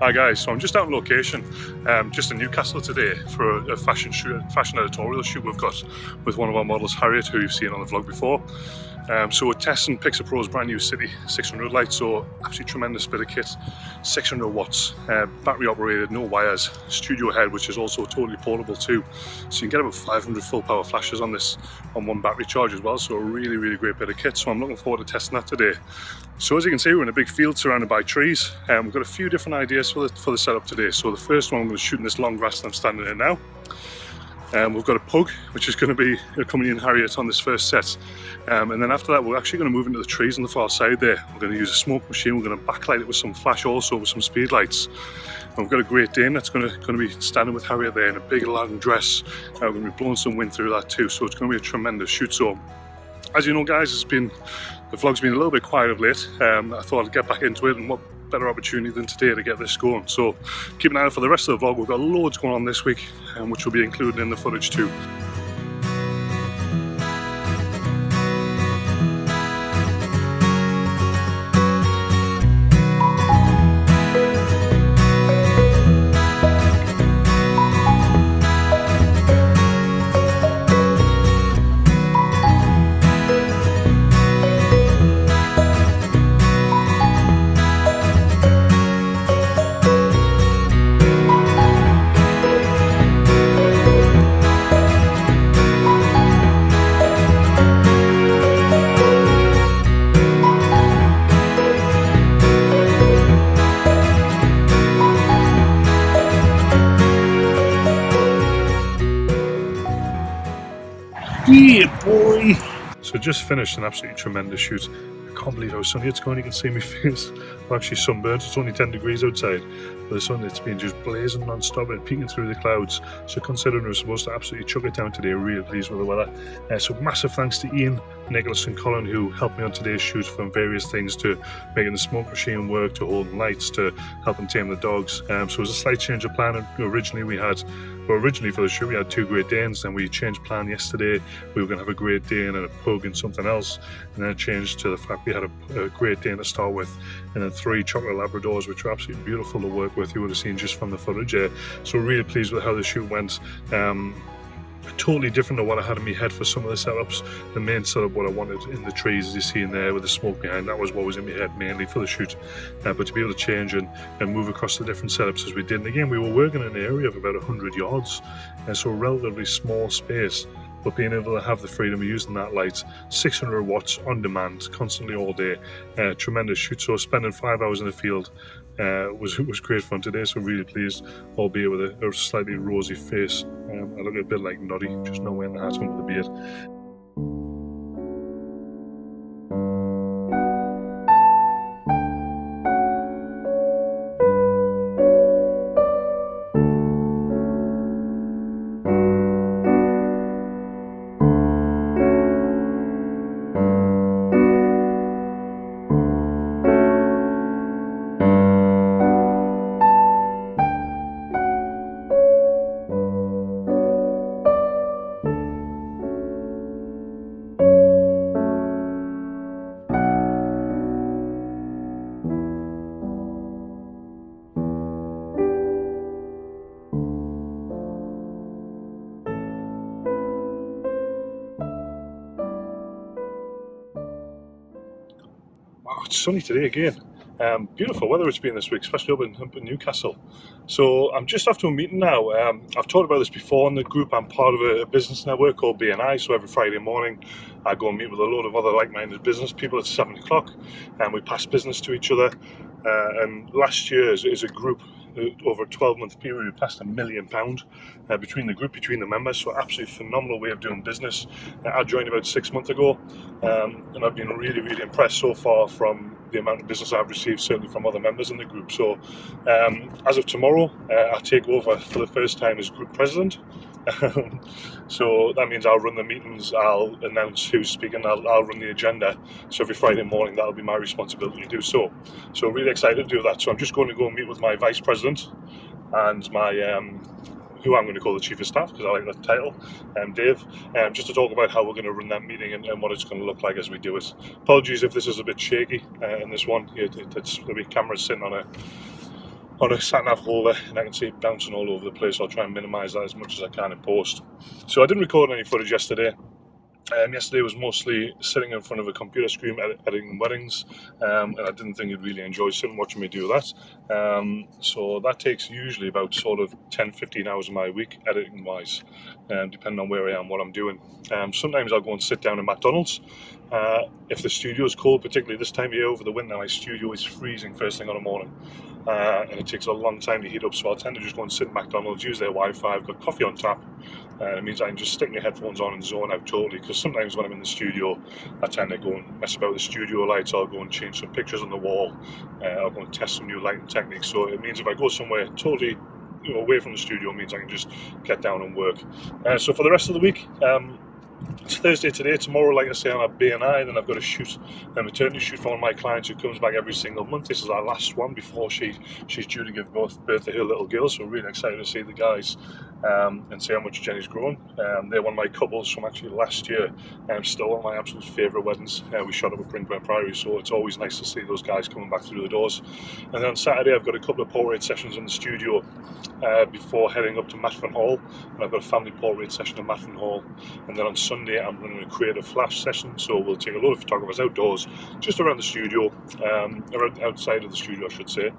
Hi guys, so I'm just out on location, just in Newcastle today for a fashion editorial shoot we've got with one of our models, Harriet, who you've seen on the vlog before. So we're testing Pixar Pro's brand new City 600 light, so absolutely tremendous bit of kit, 600 watts, battery operated, no wires, studio head, which is also totally portable too. So you can get about 500 full power flashes on this on one battery charge as well, so a really great bit of kit. So I'm looking forward to testing that today. So as you can see, we're in a big field surrounded by trees, and we've got a few different ideas for the setup today. So the first one, I'm going to shoot in this long grass that I'm standing in now. We've got a pug, which is going to be accompanying Harriet on this first set. And then after that, we're actually going to move into the trees on the far side there. We're going to use a smoke machine. We're going to backlight it with some flash also, with some speed lights. And we've got a Great Dane that's going to be standing with Harriet there in a big long dress. We're going to be blowing some wind through that too. So it's going to be a tremendous shoot. So as you know, guys, the vlog's been a little bit quiet of late. I thought I'd get back into it, and what better opportunity than today to get this going. So keep an eye out for the rest of the vlog. We've got loads going on this week, which will be included in the footage too. Yeah, boy! So just finished an absolutely tremendous shoot. I can't believe how sunny it's going. You can see my face. I'm actually sunburned. It's only 10 degrees outside, but the sun, it's been just blazing non-stop and peeking through the clouds. So considering we're supposed to absolutely chuck it down today, really pleased with the weather. So massive thanks to Ian, Nicholas and Colin, who helped me on today's shoot, from various things to making the smoke machine work, to holding lights, to helping tame the dogs. So it was a slight change of plan. Originally for the shoot we had 2 Great Danes, then we changed plan yesterday. We were going to have a Great Dane and a pug and something else, and then it changed to the fact we had a Great Dane to start with, and then 3 chocolate Labradors, which were absolutely beautiful to work with. You would have seen just from the footage there. So really pleased with how the shoot went. Totally different to what I had in my head for some of the setups. The main setup, what I wanted in the trees, as you see in there with the smoke behind, that was what was in my head mainly for the shoot. But to be able to change and move across the different setups as we did, and again, we were working in an area of about 100 yards, so a relatively small space, but being able to have the freedom of using that light, 600 watts on demand, constantly all day, tremendous shoot. So spending 5 hours in the field was great fun today, so really pleased, albeit with a slightly rosy face. I look a bit like Noddy, just not wearing the hat under the beard. Wow, it's sunny today again. Beautiful weather it's been this week, especially up in Newcastle. So I'm just after a meeting now. I've talked about this before in the group. I'm part of a business network called BNI, so every Friday morning I go and meet with a load of other like-minded business people at 7 o'clock, and we pass business to each other. And last year, as a group, over a 12-month period, we passed £1 million between the group, between the members. So absolutely phenomenal way of doing business. I joined about 6 months ago, and I've been really impressed so far from the amount of business I've received, certainly from other members in the group. So as of tomorrow, I take over for the first time as group president. So that means I'll run the meetings, I'll announce who's speaking, I'll run the agenda. So every Friday morning that'll be my responsibility to do so. So really excited to do that. So I'm just going to go and meet with my vice president and my who I'm going to call the Chief of Staff, because I like that title, Dave, just to talk about how we're going to run that meeting and what it's going to look like as we do it. Apologies if this is a bit shaky in this one. There'll be cameras sitting on on a sat-nav holder, and I can see it bouncing all over the place. So I'll try and minimise that as much as I can in post. So I didn't record any footage yesterday. Yesterday was mostly sitting in front of a computer screen editing weddings, and I didn't think you'd really enjoy sitting watching me do that. So that takes usually about sort of 10-15 hours of my week editing wise, depending on where I am, what I'm doing. Sometimes I'll go and sit down at McDonald's. If the studio is cold, particularly this time of year over the winter, my studio is freezing first thing on the morning, and it takes a long time to heat up, so I'll tend to just go and sit at McDonald's, use their Wi-Fi. I've got coffee on tap. It means I can just stick my headphones on and zone out totally, because sometimes when I'm in the studio I tend to go and mess about with the studio lights. I'll go and change some pictures on the wall, I'll go and test some new lighting techniques. So it means if I go somewhere totally away from the studio, it means I can just get down and work. So for the rest of the week, it's Thursday today. Tomorrow, like I say, I'm at BNI. Then I've got a shoot, a maternity shoot for one of my clients who comes back every single month. This is our last one before she's due to give birth to her little girl. So really excited to see the guys and see how much Jenny's grown. They're one of my couples from actually last year. Still one of my absolute favourite weddings. We shot up at Brinkburn Priory, so it's always nice to see those guys coming back through the doors. And then on Saturday, I've got a couple of portrait sessions in the studio before heading up to Matfin Hall. And I've got a family portrait session at Matfin Hall. And then on Sunday, I'm running a creative flash session, so we'll take a lot of photographers outdoors, just around the studio, outside of the studio I should say,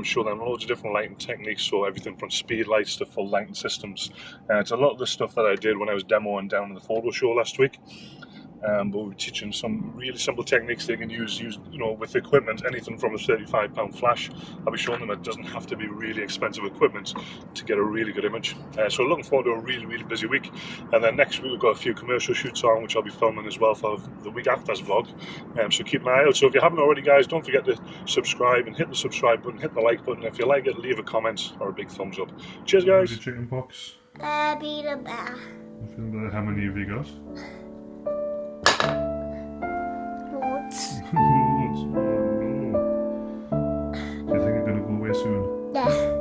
show them loads of different lighting techniques, so everything from speed lights to full lighting systems. It's a lot of the stuff that I did when I was demoing down in the photo show last week. But we're teaching some really simple techniques they can use with equipment, anything from a £35 flash. I'll be showing them it doesn't have to be really expensive equipment to get a really good image. So looking forward to a really, really busy week. And then next week we've got a few commercial shoots on, which I'll be filming as well for the week after's vlog. So keep an eye out. So if you haven't already, guys, don't forget to subscribe and hit the subscribe button, hit the like button. If you like it, leave a comment or a big thumbs up. Cheers, guys. Chicken Pox. How many have you got? Lots. Loads. Oh no. Do you think you're going to go away soon? Yeah. Good.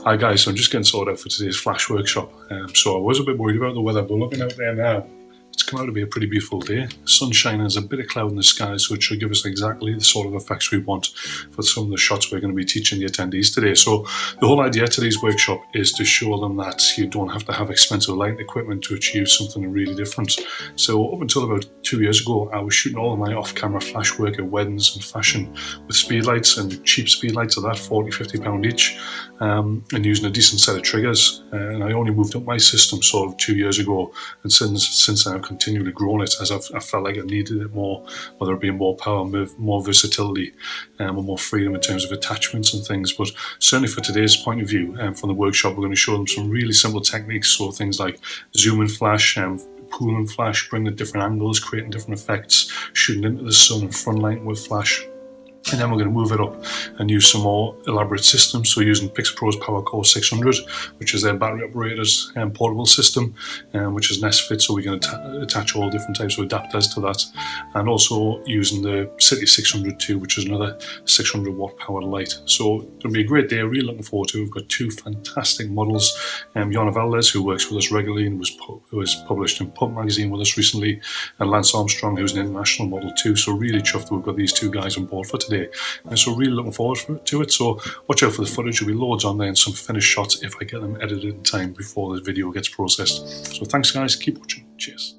Hi guys, so I'm just getting sorted out for today's flash workshop. So I was a bit worried about the weather, but looking out there now, it's come out to be a pretty beautiful day. Sun shining, there's a bit of cloud in the sky, so it should give us exactly the sort of effects we want for some of the shots we're going to be teaching the attendees today. So the whole idea of today's workshop is to show them that you don't have to have expensive lighting equipment to achieve something really different. So up until about 2 years ago, I was shooting all of my off-camera flash work at weddings and fashion with speed lights, and cheap speed lights of that, £40-50 each, and using a decent set of triggers. And I only moved up my system sort of 2 years ago, and since then I've continually grown it as I felt like I needed it more, whether it be more power, more versatility, or more freedom in terms of attachments and things. But certainly for today's point of view, from the workshop, we're going to show them some really simple techniques, so things like zoom and flash, pool and flash, bringing at different angles, creating different effects, shooting into the sun and front lighting with flash. And then we're going to move it up and use some more elaborate systems. So using Pixapro's PowerCore 600, which is their battery operated portable system, which is Nest Fit, so we can attach all different types of adapters to that. And also using the City 600 too, which is another 600 watt powered light. So it'll be a great day, really looking forward to it. We've got two fantastic models. Jonna Valdez, who works with us regularly and was published in Pump magazine with us recently, and Lance Armstrong, who's an international model too. So really chuffed that we've got these two guys on board for today. And so really looking forward to it. So watch out for the footage. There'll be loads on there and some finished shots if I get them edited in time before the video gets processed. So thanks guys, keep watching. Cheers.